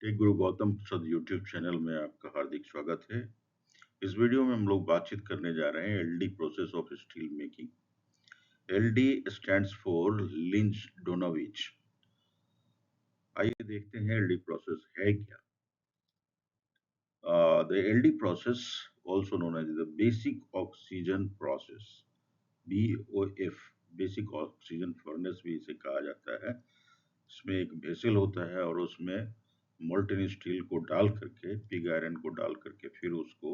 Take गुरु गौतम प्रसाद YouTube channel में आपका हार्दिक स्वागत है। इस वीडियो में हम लोग बातचीत करने जा रहे हैं LD process of steel making. LD stands for Linz Donawitz. आइए देखते हैं एलडी प्रोसेस है क्या। The LD process also known as the basic oxygen process, BOF, basic oxygen furnace भी इसे कहा जाता है। इसमें एक वेसल होता है और उसमें मोल्टन स्टील को डाल करके, पिग आयरन को डाल करके फिर उसको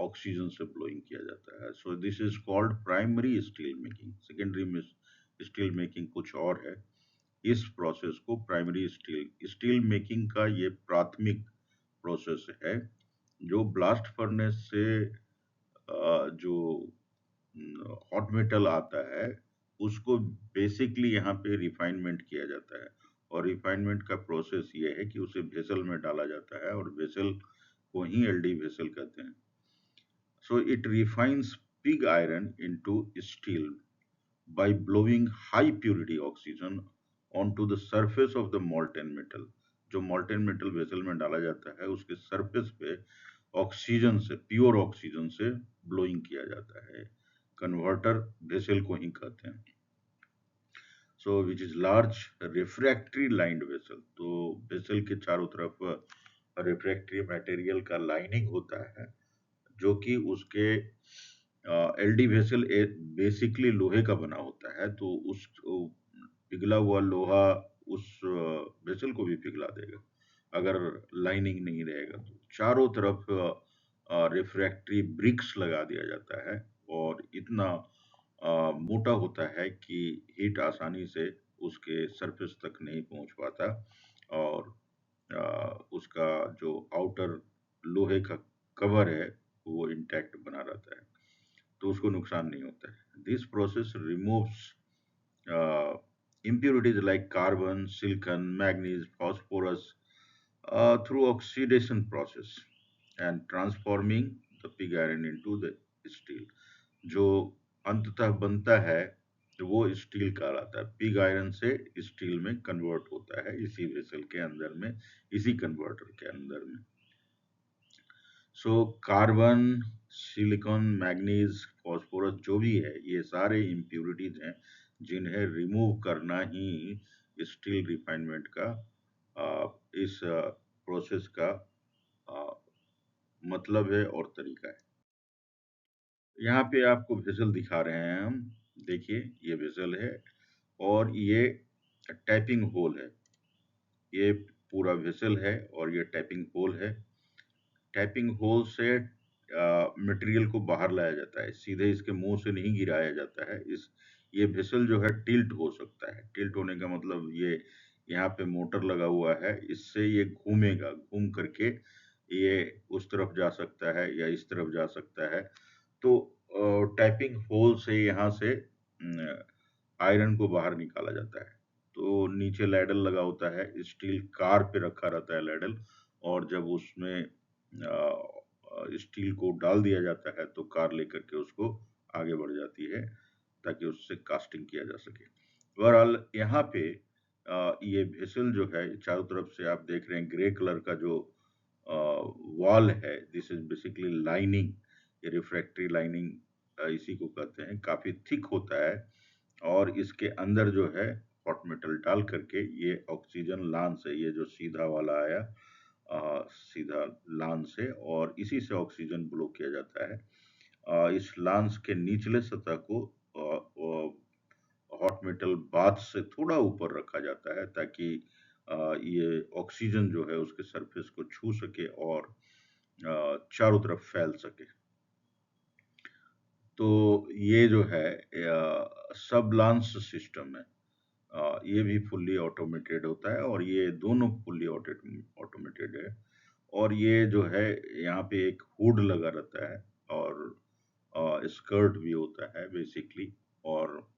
ऑक्सीजन से ब्लोइंग किया जाता है। So this is called primary steel making. Secondary में स्टील मेकिंग कुछ और है। इस प्रोसेस को प्राइमरी स्टील मेकिंग का ये प्राथमिक प्रोसेस है, जो ब्लास्ट फर्नेस से जो हॉट मेटल आता है उसको बेसिकली यहाँ पे रिफाइनमेंट किया जाता है। और रिफाइनमेंट का प्रोसेस ये है कि उसे वेसल में डाला जाता है और वेसल को ही एलडी वेसल कहते हैं। So it refines pig iron into steel by blowing high purity oxygen onto the surface of the molten metal। जो molten metal वेसल में डाला जाता है उसके सरफेस पे ऑक्सीजन से, प्योर ऑक्सीजन से ब्लोइंग किया जाता है। कन्वर्टर वेसल को ही कहते हैं। So which is large refractory lined vessel. तो वेसल के चारों तरफ रिफ्रैक्टरी मटेरियल का लाइनिंग होता है, जो कि उसके एलडी वेसल बेसिकली लोहे का बना होता है। तो उस पिघला हुआ लोहा उस वेसल को भी पिघला देगा अगर लाइनिंग नहीं रहेगा। तो चारों तरफ रिफ्रैक्टरी ब्रिक्स लगा दिया जाता है और इतना मोटा होता है कि हीट आसानी से उसके सरफेस तक नहीं पहुंच पाता और उसका जो आउटर लोहे का कवर है वो इंटैक्ट बना रहता है, तो उसको नुकसान नहीं होता है। This process removes impurities like carbon, silicon, manganese, phosphorus through oxidation process and transforming the pig iron into the steel। जो अंततः बनता है तो वो स्टील कहलाता है। पिग आयरन से स्टील में कन्वर्ट होता है इसी वेसल के अंदर में, इसी कन्वर्टर के अंदर में। So carbon, silicon, manganese, phosphorus जो भी है, ये सारे इम्प्यूरिटीज हैं जिन्हें रिमूव करना ही स्टील रिफाइनमेंट का इस प्रोसेस का मतलब है और तरीका है। यहाँ पे आपको वेसल दिखा रहे हैं हम। देखिए ये वेसल है और ये टैपिंग होल है। ये पूरा वेसल है और ये टैपिंग होल है। टैपिंग होल से मटेरियल को बाहर लाया जाता है, सीधे इसके मुंह से नहीं गिराया जाता है। ये वेसल जो है टिल्ट हो सकता है। टिल्ट होने का मतलब ये यहाँ पे मोटर लगा हुआ है, इससे ये घूमेगा, घूम करके ये उस तरफ जा सकता है या इस तरफ जा सकता है। तो टैपिंग होल से यहाँ से आयरन को बाहर निकाला जाता है। तो नीचे लैडल लगा होता है, स्टील कार पे रखा रहता है लैडल, और जब उसमें स्टील को डाल दिया जाता है तो कार लेकर के उसको आगे बढ़ जाती है ताकि उससे कास्टिंग किया जा सके। बहरहाल यहाँ पे ये वेसल जो है, चारों तरफ से आप देख रहे हैं ग्रे कलर का जो वॉल है, दिस इज बेसिकली लाइनिंग। ये रिफ्रैक्टरी लाइनिंग इसी को कहते हैं। काफी थिक होता है और इसके अंदर जो है हॉट मेटल डाल करके ये ऑक्सीजन लान से, ये जो सीधा वाला आया सीधा लान से, और इसी से ऑक्सीजन ब्लो किया जाता है। इस लांस के निचले सतह को हॉट मेटल बाथ से थोड़ा ऊपर रखा जाता है ताकि ये ऑक्सीजन जो है उसके सरफेस को छू सके और चारों तरफ फैल सके। तो ये जो है सब लांस सिस्टम है, ये भी फुल्ली ऑटोमेटेड होता है और ये दोनों फुल्ली ऑटोमेटेड है। और ये जो है यहाँ पे एक हुड लगा रहता है और स्कर्ट भी होता है बेसिकली। और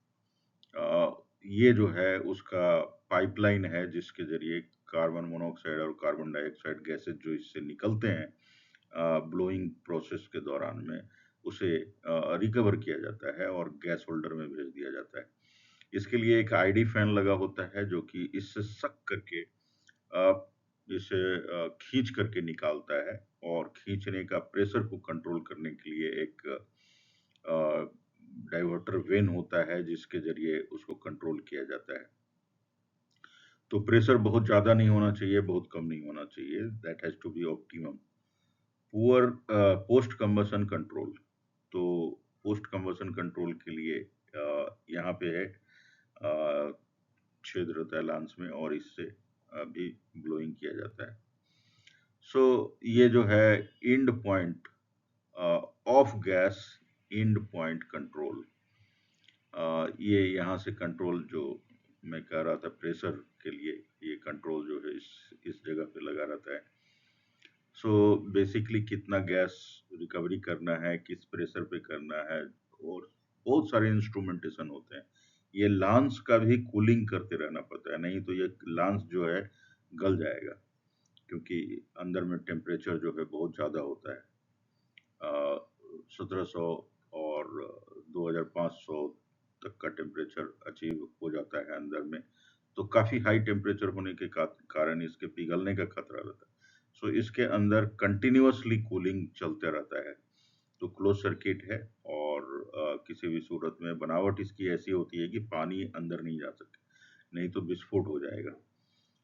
ये जो है उसका पाइपलाइन है जिसके जरिए कार्बन मोनोऑक्साइड और कार्बन डाइऑक्साइड गैसेज जो इससे निकलते हैं ब्लोइंग प्रोसेस के दौरान में, उसे रिकवर किया जाता है और गैस होल्डर में भेज दिया जाता है। इसके लिए एक आईडी फैन लगा होता है जो कि इससे सक करके इसे खींच करके निकालता है और खींचने का प्रेशर को कंट्रोल करने के लिए एक डाइवर्टर वेन होता है जिसके जरिए उसको कंट्रोल किया जाता है। तो प्रेशर बहुत ज़्यादा नहीं होना चाहिए, बहुत कम नहीं होना चाहिए, that has to be optimum. Poor post combustion control, तो पोस्ट कंबशन कंट्रोल के लिए यहाँ पे है छेद रहता है लांस में और इससे भी ब्लोइंग किया जाता है। सो ये जो है and point of gas and point control, ये यहाँ से कंट्रोल जो मैं कह रहा था प्रेशर के लिए, ये कंट्रोल जो है इस जगह पे लगा रहता है। सो बेसिकली कितना गैस रिकवरी करना है, किस प्रेशर पे करना है, और बहुत सारे इंस्ट्रूमेंटेशन होते हैं। ये लांस का भी कूलिंग करते रहना पड़ता है, नहीं तो ये लांस जो है गल जाएगा, क्योंकि अंदर में टेम्परेचर जो है बहुत ज़्यादा होता है। 1700 और 2500 तक का टेम्परेचर अचीव हो जाता है अंदर में, तो काफ़ी हाई टेम्परेचर होने के कारण इसके पिघलने का खतरा रहता है। सो इसके अंदर कंटिन्यूअसली कूलिंग चलते रहता है, तो क्लोज सर्किट है और किसी भी सूरत में बनावट इसकी ऐसी होती है कि पानी अंदर नहीं जा सके, नहीं तो विस्फोट हो जाएगा,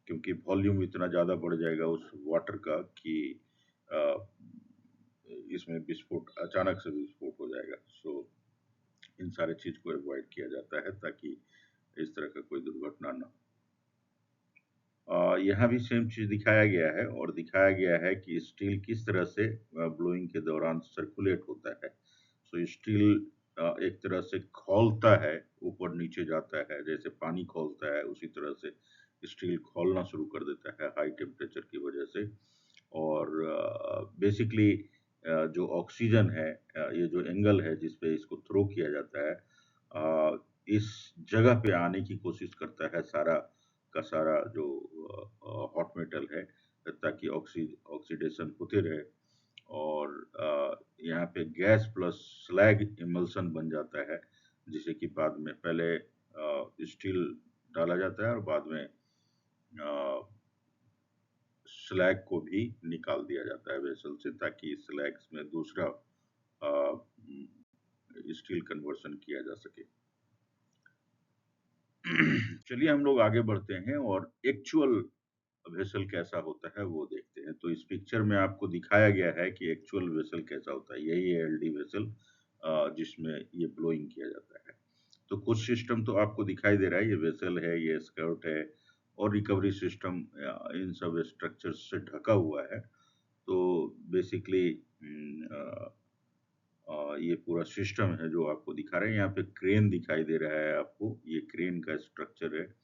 क्योंकि वॉल्यूम इतना ज़्यादा बढ़ जाएगा उस वाटर का कि अ, इसमें विस्फोट, अचानक से विस्फोट हो जाएगा। सो इन सारे चीज़ को अवॉइड किया जाता है ताकि इस तरह का कोई दुर्घटना ना हो। यहाँ भी सेम चीज़ दिखाया गया है और दिखाया गया है कि स्टील किस तरह से ब्लोइंग के दौरान सर्कुलेट होता है। सो स्टील एक तरह से खौलता है, ऊपर नीचे जाता है, जैसे पानी खौलता है उसी तरह से स्टील खौलना शुरू कर देता है हाई टेम्परेचर की वजह से। और बेसिकली जो ऑक्सीजन है, ये जो एंगल है जिस पे इसको थ्रो किया जाता है, इस जगह पे आने की कोशिश करता है सारा का सारा जो हॉट मेटल है, ताकि ऑक्सीडेशन होते रहे और यहाँ पे गैस प्लस स्लैग इमल्सन बन जाता है, जिसे कि बाद में पहले स्टील डाला जाता है और बाद में स्लैग को भी निकाल दिया जाता है वेसल से, ताकि स्लैग्स में दूसरा स्टील कन्वर्सन किया जा सके। चलिए हम लोग आगे बढ़ते हैं और एक्चुअल वेसल कैसा होता है वो देखते हैं। तो इस पिक्चर में आपको दिखाया गया है कि एक्चुअल वेसल कैसा होता है। यही है एलडी वेसल, जिसमें ये ब्लोइंग किया जाता है। तो कुछ सिस्टम तो आपको दिखाई दे रहा है, ये वेसल है, ये स्कर्ट है और रिकवरी सिस्टम इन सब स्ट्रक्चर्स से ढका हुआ है। तो बेसिकली ये पूरा सिस्टम है जो आपको दिखा रहे हैं। यहाँ पे क्रेन दिखाई दे रहा है आपको, ये क्रेन का स्ट्रक्चर है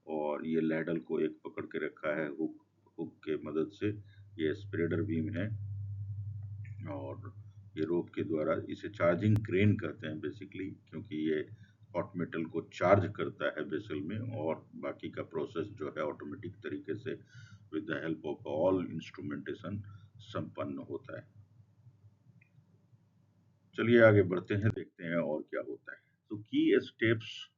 और ये लैडल को एक पकड़ के रखा है हुक हुक के मदद से। ये स्प्रेडर बीम है और ये रोप के द्वारा, इसे चार्जिंग क्रेन कहते हैं बेसिकली, क्योंकि ये हॉट मेटल को चार्ज करता है वेसल में और बाकी का प्रोसेस जो है ऑटोमेटिक तरीके से with the help of all instrumentation संपन्न होता है। चलिए आगे बढ़ते हैं, देखते हैं और क्या होता है। तो key steps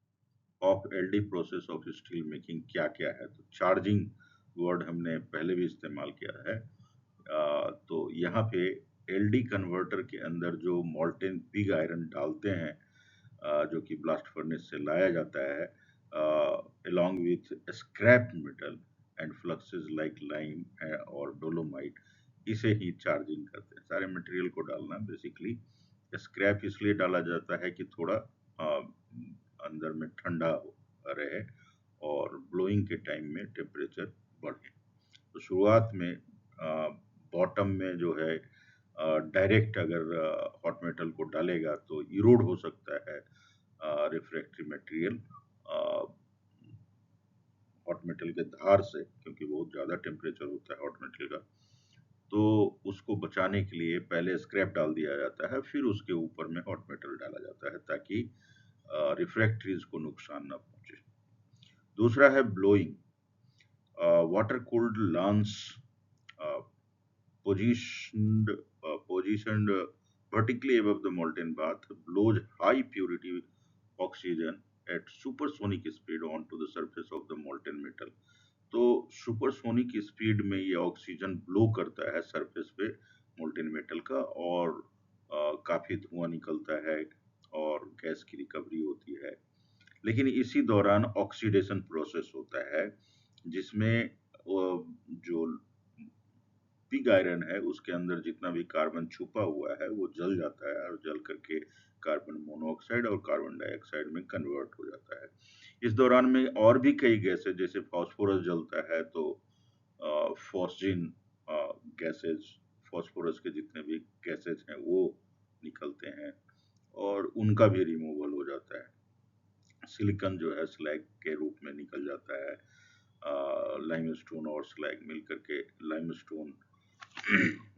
of LD process of steel making क्या क्या है। तो चार्जिंग वर्ड हमने पहले भी इस्तेमाल किया है। तो यहाँ पे एलडी कन्वर्टर के अंदर जो मोल्टेन पिग आयरन डालते हैं, जो कि ब्लास्ट फर्नेस से लाया जाता है, along with scrap metal and fluxes like lime और डोलोमाइट, इसे ही चार्जिंग करते हैं। सारे मटेरियल को डालना बेसिकली। स्क्रैप इसलिए डाला जाता है कि थोड़ा अंदर में ठंडा रहे और ब्लोइंग के टाइम में टेम्परेचर बढ़े। तो शुरुआत में बॉटम में जो है डायरेक्ट अगर हॉट मेटल को डालेगा तो इरोड हो सकता है रिफ्रैक्टरी मटेरियल हॉट मेटल के धार से, क्योंकि बहुत ज़्यादा टेम्परेचर होता है हॉट मेटल का। तो उसको बचाने के लिए पहले स्क्रैप डाल दिया जाता है, फिर उसके ऊपर में हॉट मेटल डाला जाता है ताकि रिफ्रैक्टरीज को नुकसान ना पहुंचे। दूसरा है blowing. Water cooled lance positioned vertically above the molten bath blows high purity oxygen at supersonic speed onto the surface of the molten metal। तो सुपरसोनिक स्पीड में ये ऑक्सीजन ब्लो करता है सरफेस पे मोल्टेन मेटल का, और काफी धुआं निकलता है और गैस की रिकवरी होती है। लेकिन इसी दौरान ऑक्सीडेशन प्रोसेस होता है, जिसमें जो पिग आयरन है उसके अंदर जितना भी कार्बन छुपा हुआ है वो जल जाता है, और जल करके कार्बन मोनोऑक्साइड और कार्बन डाइऑक्साइड में कन्वर्ट हो जाता है। इस दौरान में और भी कई गैसेज, जैसे फास्फोरस जलता है तो फॉस्जिन गैसेज, फास्फोरस के जितने भी गैसेज हैं वो निकलते हैं और उनका भी रिमूवल हो जाता है। सिलिकॉन जो है स्लैग के रूप में निकल जाता है। लाइमस्टोन और स्लैग मिल करके, लाइमस्टोन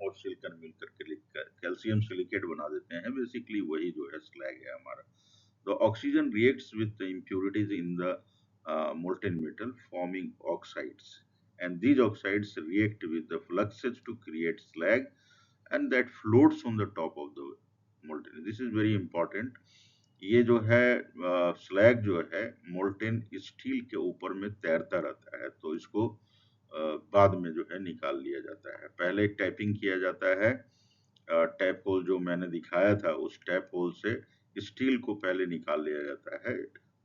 और सिलिकॉन मिल करके लिखकर कैल्शियम सिलिकेट बना देते हैं। बेसिकली वही जो है स्लैग है हमारा। The oxygen reacts with the impurities in the molten metal, forming oxides, and these oxides react with the fluxes to create slag, and that floats on the top of the molten. This is very important. ये जो है slag जो है molten steel के ऊपर में तैरता रहता है, तो इसको बाद में जो है निकाल लिया जाता है। पहले टैपिंग किया जाता है। टैप होल जो मैंने दिखाया था, उस टैप होल से स्टील को पहले निकाल लिया जाता है,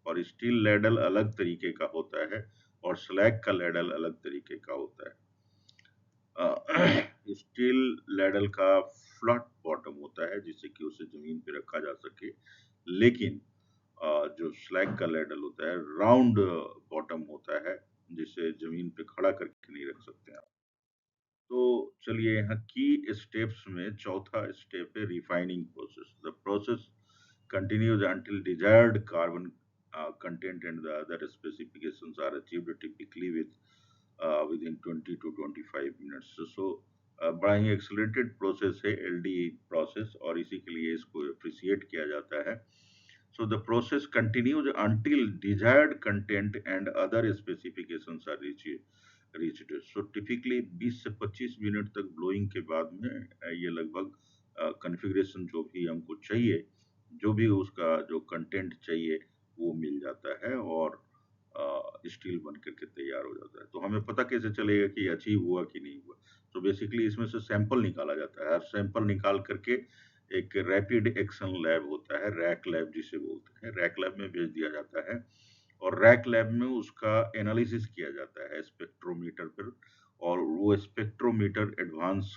और स्टील लैडल अलग तरीके का होता है और स्लैग का लैडल अलग तरीके का होता है। स्टील लैडल का फ्लैट बॉटम होता है जिससे कि उसे जमीन पे रखा जा सके, लेकिन जो स्लैग का लैडल होता है राउंड बॉटम होता है जिसे जमीन पे खड़ा करके नहीं रख सकते आप। तो चलिए यहाँ की स्टेप्स में चौथा स्टेप है refining process. The process continues until desired carbon content and the other specifications are achieved typically within 20 to 25 minutes. बड़ा ही एक्सेलरेटेड प्रोसेस है एलडी प्रोसेस, और इसी के लिए इसको अप्रिशिएट किया जाता है। So the process continues until desired content and other specifications are reached. So typically 20 से 25 मिनट तक ब्लोइंग के बाद में ये लगभग कॉन्फ़िगरेशन जो भी हमको चाहिए, जो भी उसका जो कंटेंट चाहिए वो मिल जाता है, और स्टील बन करके तैयार हो जाता है। तो हमें पता कैसे चलेगा कि अचीव हुआ कि नहीं हुआ? तो बेसिकली इसमें से सैंपल निकाला जाता है, और सैंपल निकाल करके एक रैपिड एक्शन लैब होता है, रैक लैब जिसे बोलते हैं, रैक लैब में भेज दिया जाता है, और रैक लैब में उसका एनालिसिस किया जाता है स्पेक्ट्रोमीटर पर, और वो स्पेक्ट्रोमीटर एडवांस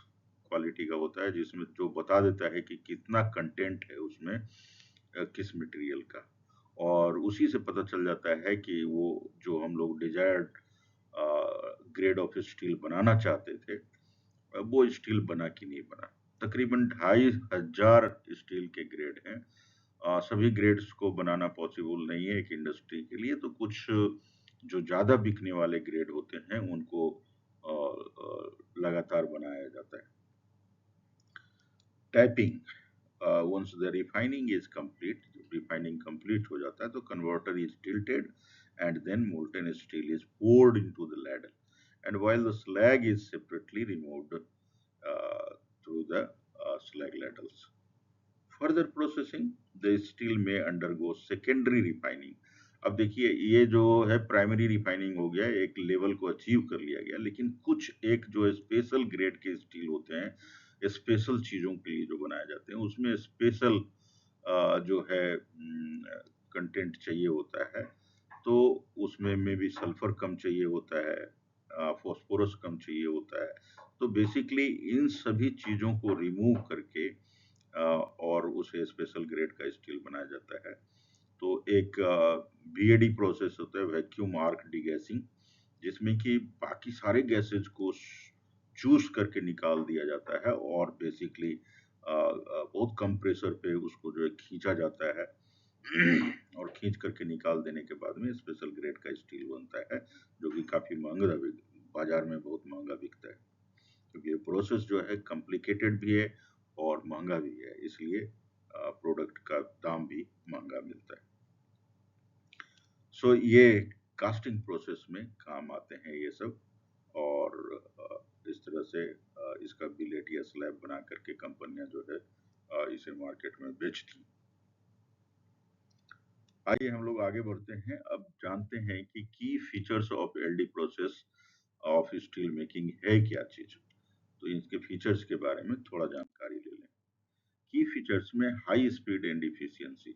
क्वालिटी का होता है जिसमें जो बता देता है कि कितना कंटेंट है उसमें किस मटेरियल का, और उसी से पता चल जाता है कि वो जो हम लोग डिजायर्ड ग्रेड ऑफ स्टील बनाना चाहते थे वो स्टील बना कि नहीं बना। तकरीबन 2500 स्टील के ग्रेड हैं। सभी ग्रेड्स को बनाना पॉसिबल नहीं है एक इंडस्ट्री के लिए, तो कुछ जो ज़्यादा बिकने वाले ग्रेड होते हैं उनको लगातार बनाया जाता है। Tapping, once the refining is complete, refining complete हो जाता है तो converter is tilted and then molten steel is poured into the ladle, and while the slag is separately removed through the slag ladles. Further processing, the steel may undergo secondary refining. अब देखिए ये जो है primary refining हो गया, एक level को achieve कर लिया गया, लेकिन कुछ एक जो स्पेशल ग्रेड के स्टील होते हैं, स्पेशल चीजों के लिए जो बनाए जाते हैं, उसमें स्पेशल जो है कंटेंट चाहिए होता है, तो उसमें में भी सल्फर कम चाहिए होता है, फास्फोरस कम चाहिए होता है। तो बेसिकली इन सभी चीजों को रिमूव करके और उसे स्पेशल ग्रेड का स्टील बनाया जाता है। तो एक बीएडी प्रोसेस होता है, वैक्यूम आर्क डिगैसिंग, जिसमें कि बाकी सारे गैसेज को चूस करके निकाल दिया जाता है, और बेसिकली बहुत कम प्रेशर पे उसको जो है खींचा जाता है और खींच करके निकाल देने के बाद में स्पेशल ग्रेड का स्टील बनता है, जो कि काफी महंगा बाजार में बहुत महंगा बिकता है, क्योंकि ये प्रोसेस जो है कॉम्प्लिकेटेड भी है और महंगा भी है, इसलिए प्रोडक्ट का दाम भी महंगा मिलता है। सो ये कास्टिंग प्रोसेस में काम आते हैं ये सब, और इस तरह से इसका बिलेट या स्लैब बना करके कंपनियां जो है इसे मार्केट में बेचती। आइए हम लोग आगे बढ़ते हैं। अब जानते हैं कि key features of LD process of steel making है क्या चीज। तो इसके फीचर्स के बारे में थोड़ा जानकारी ले लें। की फीचर्स में हाई स्पीड एंड इफिशियंसी।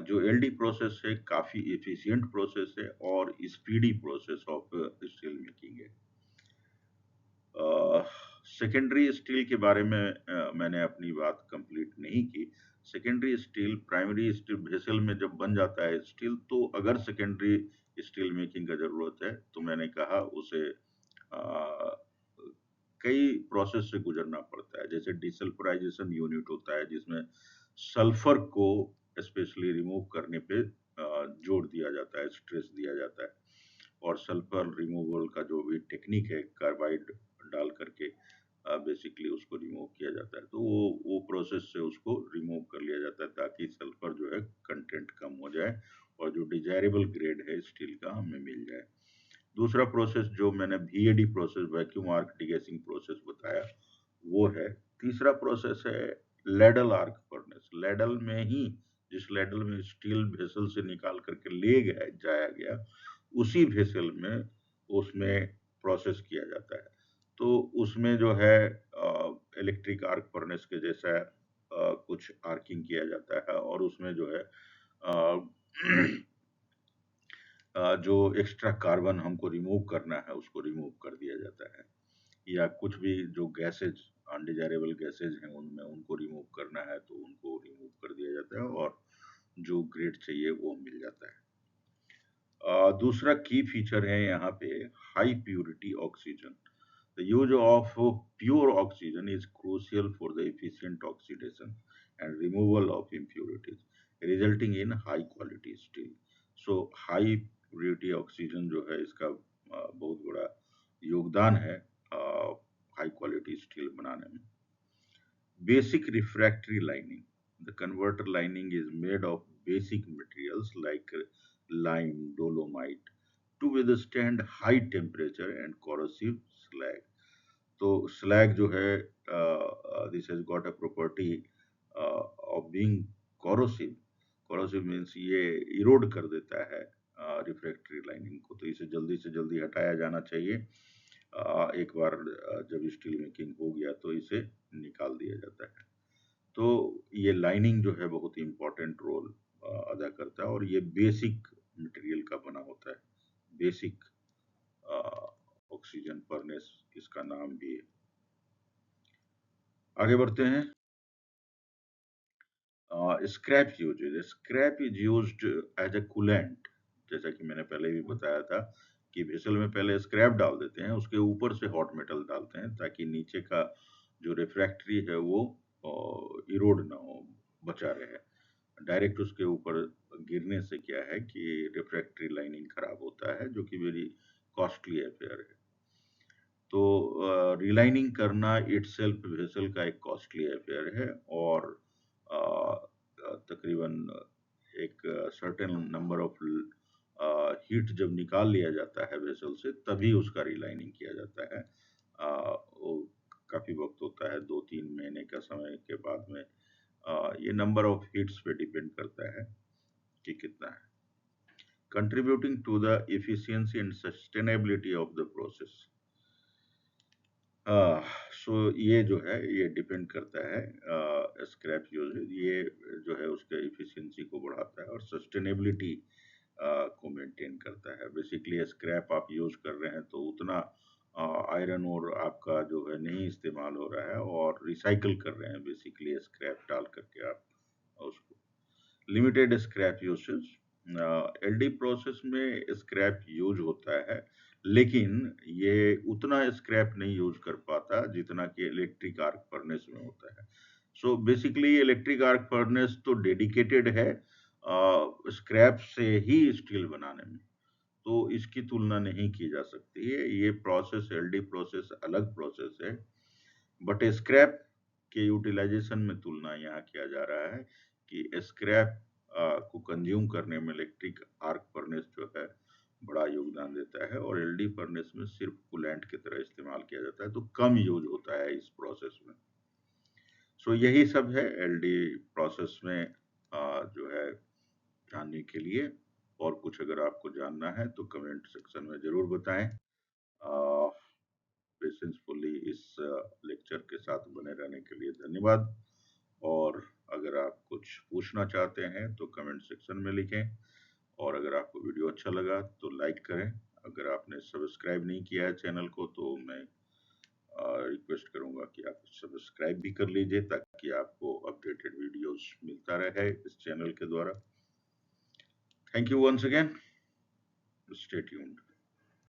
जो एलडी प्रोसेस है काफी एफिशिएंट प्रोसेस है और speedy process of steel making है। सेकेंडरी स्टील के बारे में मैंने अपनी बात कंप्लीट नहीं की। Secondary steel primary steel vessel में जब बन जाता है स्टील, तो अगर सेकेंडरी स्टील मेकिंग का जरूरत है तो मैंने कहा उसे आ, कई प्रोसेस से गुजरना पड़ता है। जैसे डिसल्फराइजेशन यूनिट होता है जिसमें सल्फर को स्पेशली रिमूव करने पे जोर दिया जाता है, स्ट्रेस दिया जाता है। और सल्फर रिमूवल का जो भी टेक्निक है, कार्बाइड डाल करके बेसिकली उसको रिमूव किया जाता है। तो वो प्रोसेस से उसको रिमूव कर लिया जाता है ताकि सल्फर जो है कंटेंट कम हो जाए और जो डिजायरेबल ग्रेड है स्टील का हमें मिल जाए। दूसरा प्रोसेस जो मैंने VAD process, vacuum arc degassing process बताया, वो है। तीसरा प्रोसेस है लेडल आर्क फर्नेस। लेडल में ही, जिस लेडल में स्टील वेसल से निकाल करके ले गया जाया गया, उसी वेसल में उसमें प्रोसेस किया जाता है। तो उसमें जो है इलेक्ट्रिक आर्क फर्नेस के जैसा कुछ आर्किंग किया जाता है और उसमें जो है जो एक्स्ट्रा कार्बन हमको रिमूव करना है उसको रिमूव कर दिया जाता है, या कुछ भी जो गैसेज, अनडिजायरेबल गैसेज हैं उनमें उनको रिमूव करना है तो उनको रिमूव कर दिया जाता है और जो ग्रेड चाहिए वो मिल जाता है। दूसरा की फीचर है यहाँ पे high purity oxygen. The use of pure oxygen is crucial for the efficient oxidation and removal of impurities, resulting in high quality steel. So high purity oxygen जो है इसका बहुत बड़ा योगदान है हाई क्वालिटी स्टील बनाने में। Basic refractory lining. The converter lining is made of basic materials like lime, dolomite to withstand high temperature and corrosive slag. तो स्लैग जो है this has got a property of being corrosive. Corrosive means ये इरोड कर देता है refractory lining को, तो इसे जल्दी से जल्दी हटाया जाना चाहिए। एक बार जब स्टील मेकिंग हो गया तो इसे निकाल दिया जाता है। तो ये लाइनिंग जो है बहुत ही इम्पोर्टेंट रोल अदा करता है और ये बेसिक मटेरियल का बना होता है। बेसिक ऑक्सीजन फर्नेस इसका नाम भी है। आगे बढ़ते हैं। Scrap usage. Scrap is used as a coolant. जैसा कि मैंने पहले भी बताया था कि वेसल में पहले स्क्रैप डाल देते हैं, उसके ऊपर से हॉट मेटल डालते हैं ताकि नीचे का जो रिफ्रैक्टरी है वो इरोड ना हो, बचा रहे। डायरेक्ट उसके ऊपर गिरने से क्या है कि रिफ्रैक्टरी लाइनिंग खराब होता है, जो कि वेरी कॉस्टली अफेयर है। तो रिलाइनिंग करना इटसेल्फ वेसल का एक कॉस्टली अफेयर है और तकरीबन एक सर्टेन नंबर ऑफ हीट जब निकाल लिया जाता है वेसल से तभी उसका रिलाइनिंग किया जाता है। वो काफ़ी वक्त होता है, 2-3 महीने का समय के बाद में। ये नंबर ऑफ हीट्स पे डिपेंड करता है कि कितना है। Contributing to the efficiency and sustainability of the process. So ये जो है ये डिपेंड करता है स्क्रैप यूज, ये जो है उसके एफिशिएंसी को बढ़ाता है और सस्टेनेबिलिटी को मेंटेन करता है। बेसिकली स्क्रैप आप यूज कर रहे हैं तो उतना आयरन और आपका जो है नहीं इस्तेमाल हो रहा है और रिसाइकल कर रहे हैं बेसिकली स्क्रैप डाल करके आप उसको। Limited scrap usage. LD process में स्क्रैप यूज होता है लेकिन ये उतना स्क्रैप नहीं यूज कर पाता जितना कि इलेक्ट्रिक आर्क फर्नेस में होता है। So basically electric arc furnace तो डेडिकेटेड है स्क्रैप से ही स्टील बनाने में, तो इसकी तुलना नहीं की जा सकती है। ये प्रोसेस, एलडी प्रोसेस अलग प्रोसेस है, बट स्क्रैप के यूटिलाइजेशन में तुलना यहाँ किया जा रहा है कि स्क्रैप को कंज्यूम करने में इलेक्ट्रिक आर्क फर्नेस जो है बड़ा योगदान देता है और एलडी फर्नेस में सिर्फ कूलेंट की तरह इस्तेमाल किया जाता है, तो कम यूज होता है इस प्रोसेस में। सो यही सब है एलडी प्रोसेस में जो है जानने के लिए। और कुछ अगर आपको जानना है तो कमेंट सेक्शन में ज़रूर बताएं। पेशेंसफुली इस लेक्चर के साथ बने रहने के लिए धन्यवाद। और अगर आप कुछ पूछना चाहते हैं तो कमेंट सेक्शन में लिखें। और अगर आपको वीडियो अच्छा लगा तो लाइक करें। अगर आपने सब्सक्राइब नहीं किया है चैनल को तो मैं रिक्वेस्ट करूंगा कि आप सब्सक्राइब भी कर लीजिए, ताकि आपको अपडेटेड वीडियोस मिलता रहे इस चैनल के द्वारा। Thank you once again, stay tuned.